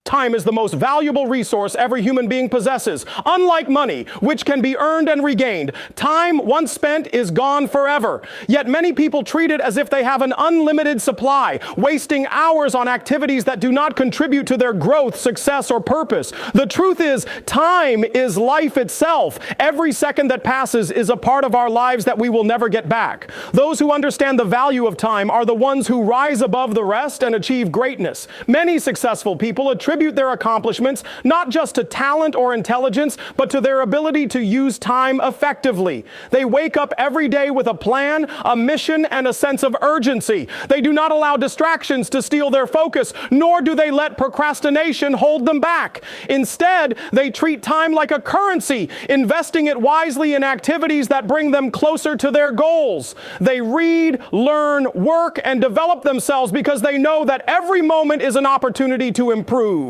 Time is the most valuable resource every human being possesses. Unlike money, which can be earned and regained, time once spent is gone forever. Yet many people treat it as if they have an unlimited supply, wasting hours on activities that do not contribute to their growth, success, or purpose. The truth is, time is life itself. Every second that passes is a part of our lives that we will never get back. Those who understand the value of time are the ones who rise above the rest and achieve greatness. Many successful people attribute their accomplishments not just to talent or intelligence, but to their ability to use time effectively. They wake up every day with a plan, a mission, and a sense of urgency. They do not allow distractions to steal their focus, nor do they let procrastination hold them back. Instead, they treat time like a currency, investing it wisely in activities that bring them closer to their goals. They read, learn, work, and develop themselves because they know that every moment is an opportunity to improve.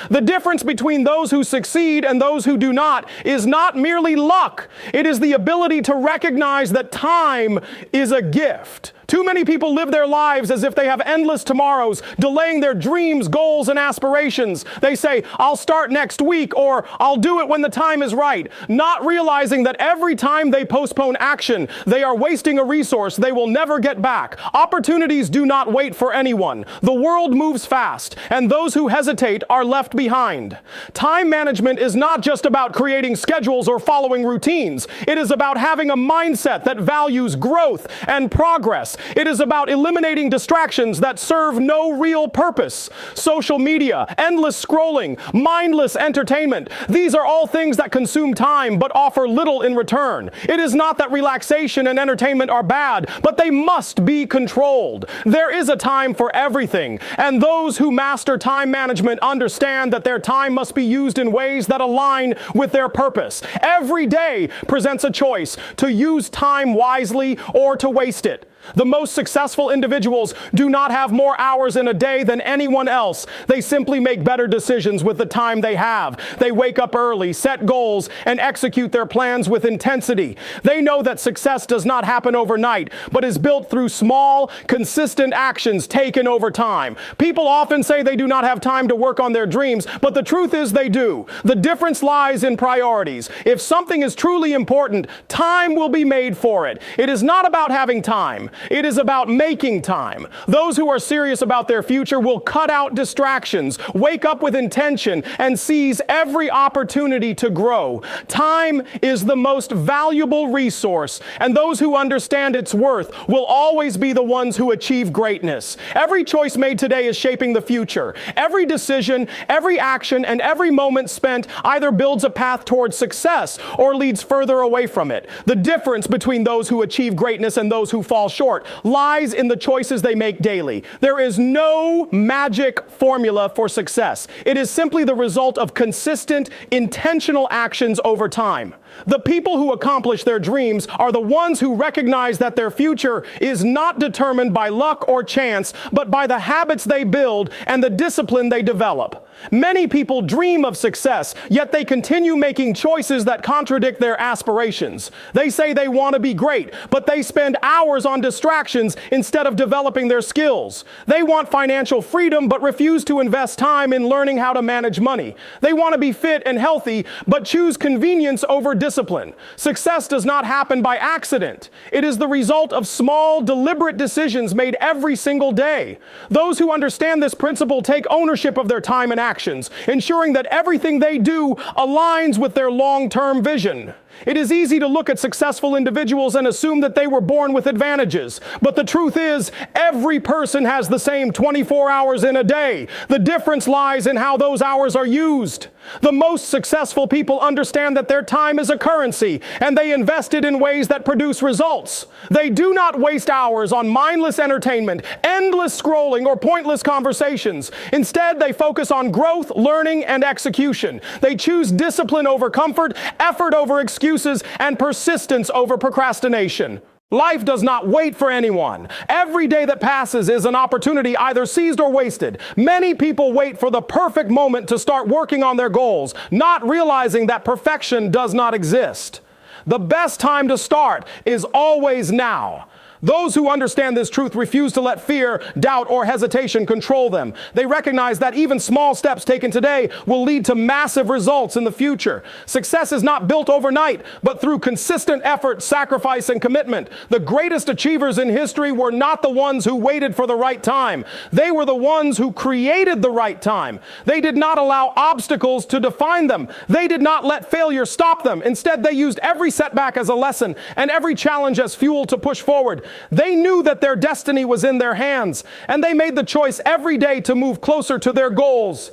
The difference between those who succeed and those who do not is not merely luck. It is the ability to recognize that time is a gift. Too many people live their lives as if they have endless tomorrows, delaying their dreams, goals, and aspirations. They say, "I'll start next week," or "I'll do it when the time is right," not realizing that every time they postpone action, they are wasting a resource they will never get back. Opportunities do not wait for anyone. The world moves fast, and those who hesitate are left behind. Time management is not just about creating schedules or following routines. It is about having a mindset that values growth and progress. It is about eliminating distractions that serve no real purpose. Social media, endless scrolling, mindless entertainment. These are all things that consume time but offer little in return. It is not that relaxation and entertainment are bad, but they must be controlled. There is a time for everything, and those who master time management understand that their time must be used in ways that align with their purpose. Every day presents a choice to use time wisely or to waste it. The most successful individuals do not have more hours in a day than anyone else. They simply make better decisions with the time they have. They wake up early, set goals, and execute their plans with intensity. They know that success does not happen overnight, but is built through small, consistent actions taken over time. People often say they do not have time to work on their dreams, but the truth is they do. The difference lies in priorities. If something is truly important, time will be made for it. It is not about having time. It is about making time. Those who are serious about their future will cut out distractions, wake up with intention, and seize every opportunity to grow. Time is the most valuable resource, and those who understand its worth will always be the ones who achieve greatness. Every choice made today is shaping the future. Every decision, every action, and every moment spent either builds a path towards success or leads further away from it. The difference between those who achieve greatness and those who fall short lies in the choices they make daily. There is no magic formula for success. It is simply the result of consistent, intentional actions over time. The people who accomplish their dreams are the ones who recognize that their future is not determined by luck or chance, but by the habits they build and the discipline they develop. Many people dream of success, yet they continue making choices that contradict their aspirations. They say they want to be great, but they spend hours on distractions instead of developing their skills. They want financial freedom, but refuse to invest time in learning how to manage money. They want to be fit and healthy, but choose convenience over discipline. Success does not happen by accident. It is the result of small, deliberate decisions made every single day. Those who understand this principle take ownership of their time and actions, ensuring that everything they do aligns with their long-term vision. It is easy to look at successful individuals and assume that they were born with advantages. But the truth is, every person has the same 24 hours in a day. The difference lies in how those hours are used. The most successful people understand that their time is a currency, and they invest it in ways that produce results. They do not waste hours on mindless entertainment, endless scrolling, or pointless conversations. Instead, they focus on growth, learning, and execution. They choose discipline over comfort, effort over excuses, and persistence over procrastination. Life does not wait for anyone. Every day that passes is an opportunity either seized or wasted. Many people wait for the perfect moment to start working on their goals, not realizing that perfection does not exist. The best time to start is always now. Those who understand this truth refuse to let fear, doubt, or hesitation control them. They recognize that even small steps taken today will lead to massive results in the future. Success is not built overnight, but through consistent effort, sacrifice, and commitment. The greatest achievers in history were not the ones who waited for the right time. They were the ones who created the right time. They did not allow obstacles to define them. They did not let failure stop them. Instead, they used every setback as a lesson and every challenge as fuel to push forward. They knew that their destiny was in their hands, and they made the choice every day to move closer to their goals.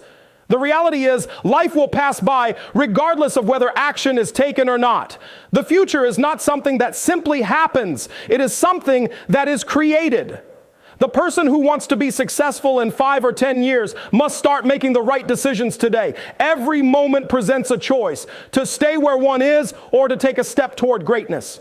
The reality is, life will pass by regardless of whether action is taken or not. The future is not something that simply happens. It is something that is created. The person who wants to be successful in 5 or 10 years must start making the right decisions today. Every moment presents a choice to stay where one is or to take a step toward greatness.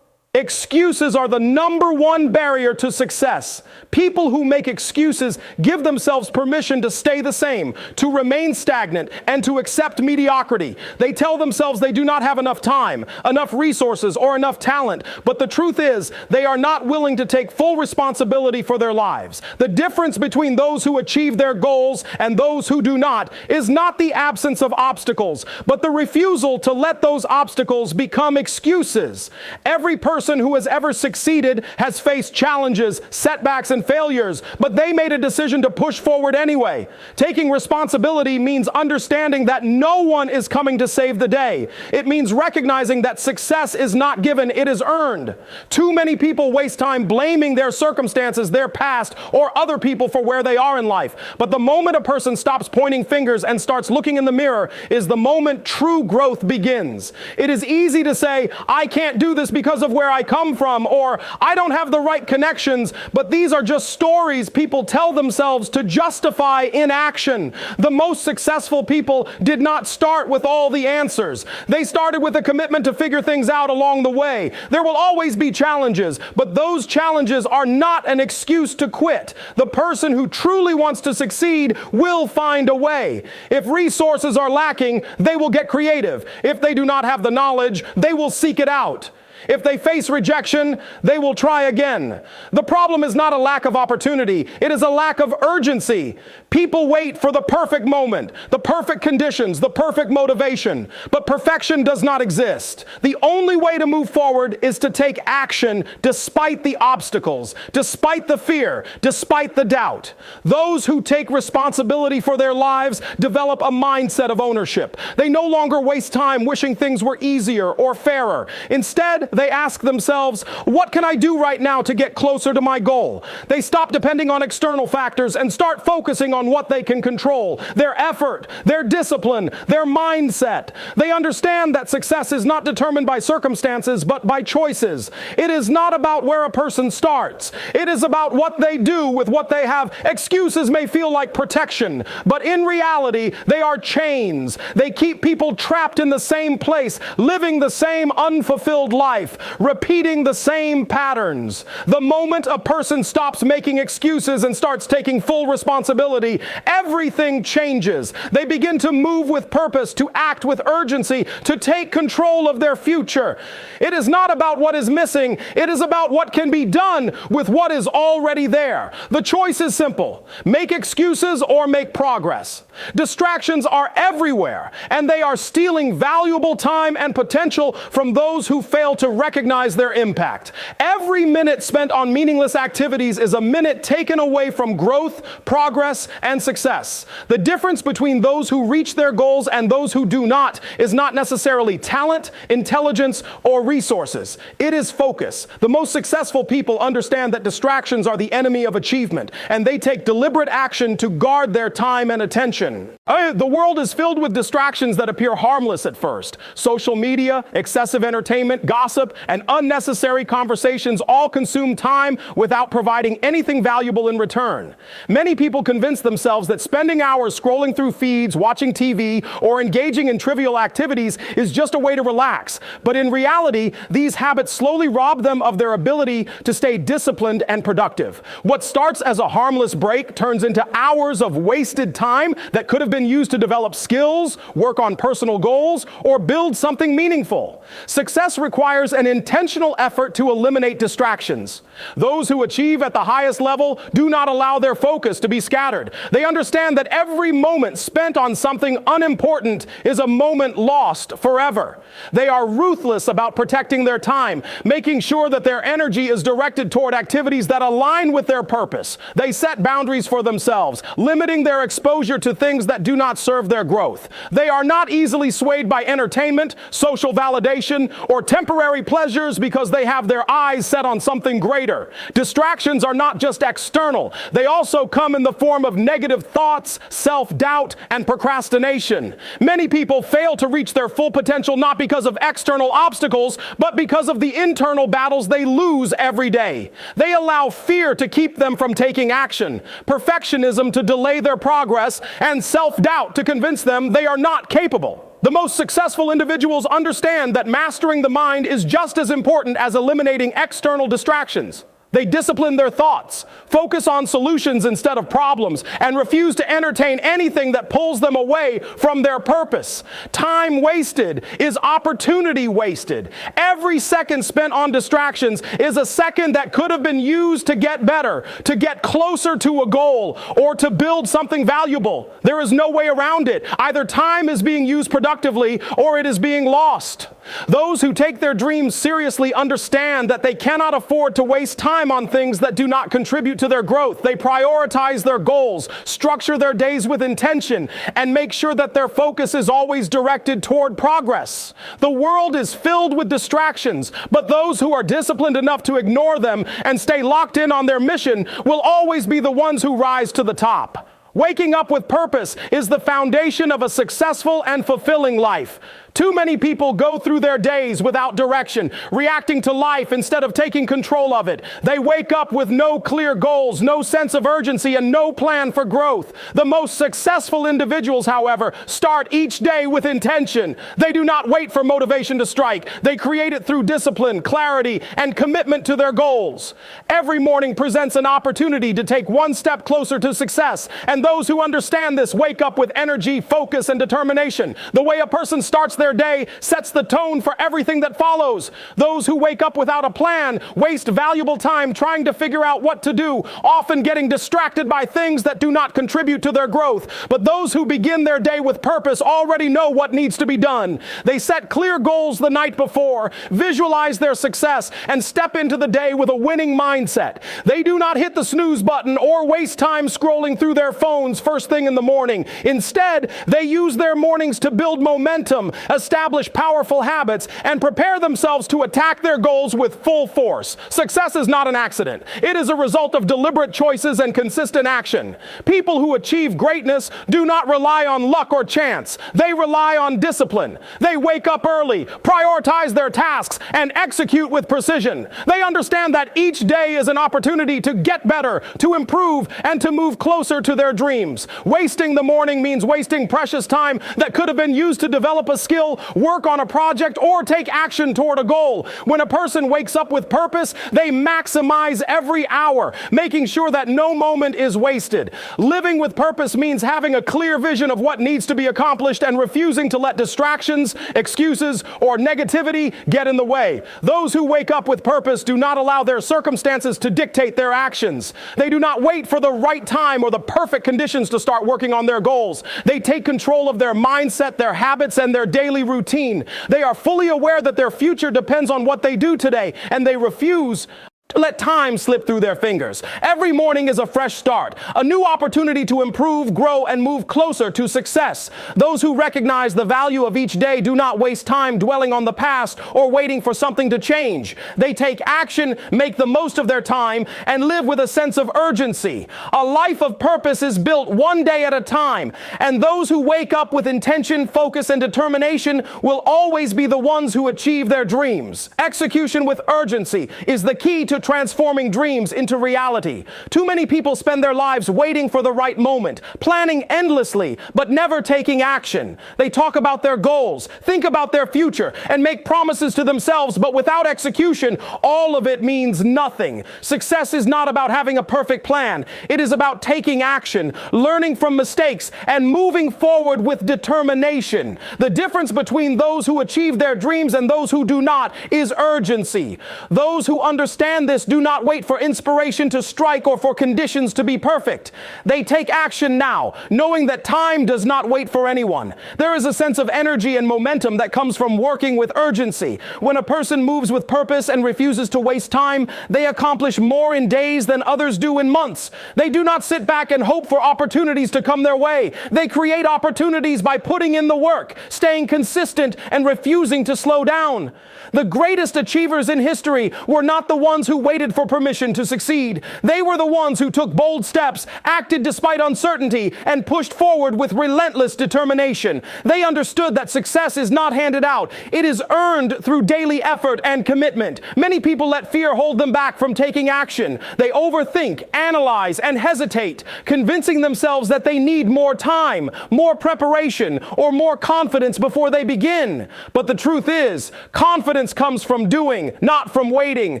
Excuses are the number one barrier to success. People who make excuses give themselves permission to stay the same, to remain stagnant, and to accept mediocrity. They tell themselves they do not have enough time, enough resources, or enough talent. But the truth is, they are not willing to take full responsibility for their lives. The difference between those who achieve their goals and those who do not is not the absence of obstacles, but the refusal to let those obstacles become excuses. Every person who has ever succeeded has faced challenges, setbacks, and failures, but they made a decision to push forward anyway. Taking responsibility means understanding that no one is coming to save the day. It means recognizing that success is not given, it is earned. Too many people waste time blaming their circumstances, their past, or other people for where they are in life. But the moment a person stops pointing fingers and starts looking in the mirror is the moment true growth begins. It is easy to say, I can't do this because of where I come from, or I don't have the right connections, but these are just stories people tell themselves to justify inaction. The most successful people did not start with all the answers. They started with a commitment to figure things out along the way. There will always be challenges, but those challenges are not an excuse to quit. The person who truly wants to succeed will find a way. If resources are lacking, they will get creative. If they do not have the knowledge, they will seek it out. If they face rejection, they will try again. The problem is not a lack of opportunity. It is a lack of urgency. People wait for the perfect moment, the perfect conditions, the perfect motivation. But perfection does not exist. The only way to move forward is to take action despite the obstacles, despite the fear, despite the doubt. Those who take responsibility for their lives develop a mindset of ownership. They no longer waste time wishing things were easier or fairer. Instead, they ask themselves, what can I do right now to get closer to my goal? They stop depending on external factors and start focusing on what they can control, their effort, their discipline, their mindset. They understand that success is not determined by circumstances, but by choices. It is not about where a person starts. It is about what they do with what they have. Excuses may feel like protection, but in reality, they are chains. They keep people trapped in the same place, living the same unfulfilled life, repeating the same patterns. The moment a person stops making excuses and starts taking full responsibility, everything changes. They begin to move with purpose, to act with urgency, to take control of their future. It is not about what is missing. It is about what can be done with what is already there. The choice is simple. Make excuses or make progress. Distractions are everywhere, and they are stealing valuable time and potential from those who fail to recognize their impact. Every minute spent on meaningless activities is a minute taken away from growth, progress, and success. The difference between those who reach their goals and those who do not is not necessarily talent, intelligence, or resources. It is focus. The most successful people understand that distractions are the enemy of achievement, and they take deliberate action to guard their time and attention. The world is filled with distractions that appear harmless at first. Social media, excessive entertainment, gossip, and unnecessary conversations all consume time without providing anything valuable in return. Many people convince themselves that spending hours scrolling through feeds, watching TV, or engaging in trivial activities is just a way to relax. But in reality, these habits slowly rob them of their ability to stay disciplined and productive. What starts as a harmless break turns into hours of wasted time that could have been used to develop skills, work on personal goals, or build something meaningful. Success requires requires an intentional effort to eliminate distractions. Those who achieve at the highest level do not allow their focus to be scattered. They understand that every moment spent on something unimportant is a moment lost forever. They are ruthless about protecting their time, making sure that their energy is directed toward activities that align with their purpose. They set boundaries for themselves, limiting their exposure to things that do not serve their growth. They are not easily swayed by entertainment, social validation, or temporary pleasures because they have their eyes set on something greater. Distractions are not just external. They also come in the form of negative thoughts, self-doubt, and procrastination. Many people fail to reach their full potential not because of external obstacles, but because of the internal battles they lose every day. They allow fear to keep them from taking action, perfectionism to delay their progress, and self-doubt to convince them they are not capable. The most successful individuals understand that mastering the mind is just as important as eliminating external distractions. They discipline their thoughts, focus on solutions instead of problems, and refuse to entertain anything that pulls them away from their purpose. Time wasted is opportunity wasted. Every second spent on distractions is a second that could have been used to get better, to get closer to a goal, or to build something valuable. There is no way around it. Either time is being used productively or it is being lost. Those who take their dreams seriously understand that they cannot afford to waste time on things that do not contribute to their growth. They prioritize their goals, structure their days with intention, and make sure that their focus is always directed toward progress. The world is filled with distractions, but those who are disciplined enough to ignore them and stay locked in on their mission will always be the ones who rise to the top. Waking up with purpose is the foundation of a successful and fulfilling life. Too many people go through their days without direction, reacting to life instead of taking control of it. They wake up with no clear goals, no sense of urgency, and no plan for growth. The most successful individuals, however, start each day with intention. They do not wait for motivation to strike. They create it through discipline, clarity, and commitment to their goals. Every morning presents an opportunity to take one step closer to success, and those who understand this wake up with energy, focus, and determination. The way a person starts their day sets the tone for everything that follows. Those who wake up without a plan waste valuable time trying to figure out what to do, often getting distracted by things that do not contribute to their growth. But those who begin their day with purpose already know what needs to be done. They set clear goals the night before, visualize their success, and step into the day with a winning mindset. They do not hit the snooze button or waste time scrolling through their phones first thing in the morning. Instead, they use their mornings to build momentum, establish powerful habits, and prepare themselves to attack their goals with full force. Success is not an accident. It is a result of deliberate choices and consistent action. People who achieve greatness do not rely on luck or chance. They rely on discipline. They wake up early, prioritize their tasks, and execute with precision. They understand that each day is an opportunity to get better, to improve, and to move closer to their dreams. Wasting the morning means wasting precious time that could have been used to develop a skill, work on a project, or take action toward a goal. When a person wakes up with purpose, they maximize every hour, making sure that no moment is wasted. Living with purpose means having a clear vision of what needs to be accomplished and refusing to let distractions, excuses, or negativity get in the way. Those who wake up with purpose do not allow their circumstances to dictate their actions. They do not wait for the right time or the perfect conditions to start working on their goals. They take control of their mindset, their habits, and their daily routine. They are fully aware that their future depends on what they do today, and they refuse to let time slip through their fingers. Every morning is a fresh start, a new opportunity to improve, grow, and move closer to success. Those who recognize the value of each day do not waste time dwelling on the past or waiting for something to change. They take action, make the most of their time, and live with a sense of urgency. A life of purpose is built one day at a time, and those who wake up with intention, focus, and determination will always be the ones who achieve their dreams. Execution with urgency is the key to to transforming dreams into reality. Too many people spend their lives waiting for the right moment, planning endlessly, but never taking action. They talk about their goals, think about their future, and make promises to themselves, but without execution, all of it means nothing. Success is not about having a perfect plan. It is about taking action, learning from mistakes, and moving forward with determination. The difference between those who achieve their dreams and those who do not is urgency. Those who understand this do not wait for inspiration to strike or for conditions to be perfect. They take action now, knowing that time does not wait for anyone. There is a sense of energy and momentum that comes from working with urgency. When a person moves with purpose and refuses to waste time, they accomplish more in days than others do in months. They do not sit back and hope for opportunities to come their way. They create opportunities by putting in the work, staying consistent, and refusing to slow down. The greatest achievers in history were not the ones who waited for permission to succeed. They were the ones who took bold steps, acted despite uncertainty, and pushed forward with relentless determination. They understood that success is not handed out. It is earned through daily effort and commitment. Many people let fear hold them back from taking action. They overthink, analyze, and hesitate, convincing themselves that they need more time, more preparation, or more confidence before they begin. But the truth is, confidence comes from doing, not from waiting.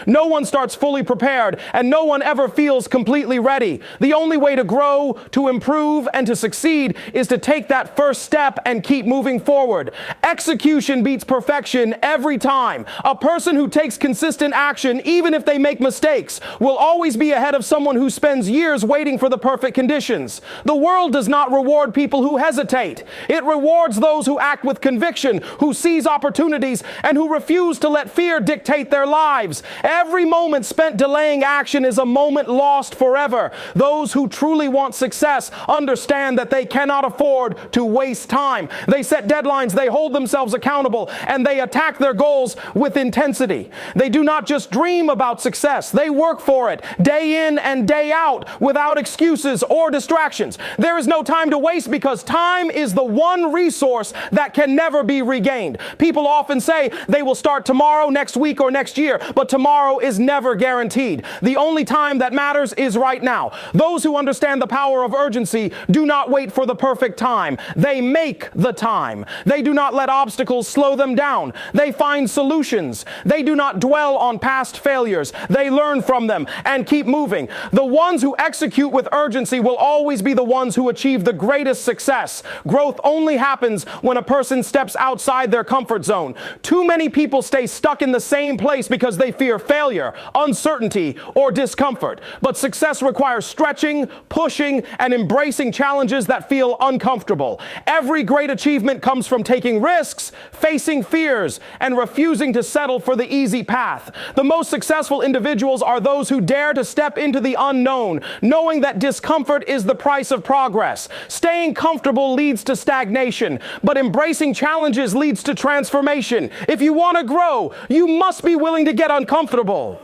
No one starts fully prepared, and no one ever feels completely ready. The only way to grow, to improve, and to succeed is to take that first step and keep moving forward. Execution beats perfection every time. A person who takes consistent action, even if they make mistakes, will always be ahead of someone who spends years waiting for the perfect conditions. The world does not reward people who hesitate. It rewards those who act with conviction, who seize opportunities, and who refuse to let fear dictate their lives. Every moment spent delaying action is a moment lost forever. Those who truly want success understand that they cannot afford to waste time. They set deadlines, they hold themselves accountable, and they attack their goals with intensity. They do not just dream about success, they work for it day in and day out without excuses or distractions. There is no time to waste because time is the one resource that can never be regained. People often say they will start tomorrow, next week, or next year, but tomorrow is never guaranteed. The only time that matters is right now. Those who understand the power of urgency do not wait for the perfect time. They make the time. They do not let obstacles slow them down. They find solutions. They do not dwell on past failures. They learn from them and keep moving. The ones who execute with urgency will always be the ones who achieve the greatest success. Growth only happens when a person steps outside their comfort zone. Too many people stay stuck in the same place because they fear failure, uncertainty, or discomfort. But success requires stretching, pushing, and embracing challenges that feel uncomfortable. Every great achievement comes from taking risks, facing fears, and refusing to settle for the easy path. The most successful individuals are those who dare to step into the unknown, knowing that discomfort is the price of progress. Staying comfortable leads to stagnation, but embracing challenges leads to transformation. If you want to grow, you must be willing to get uncomfortable.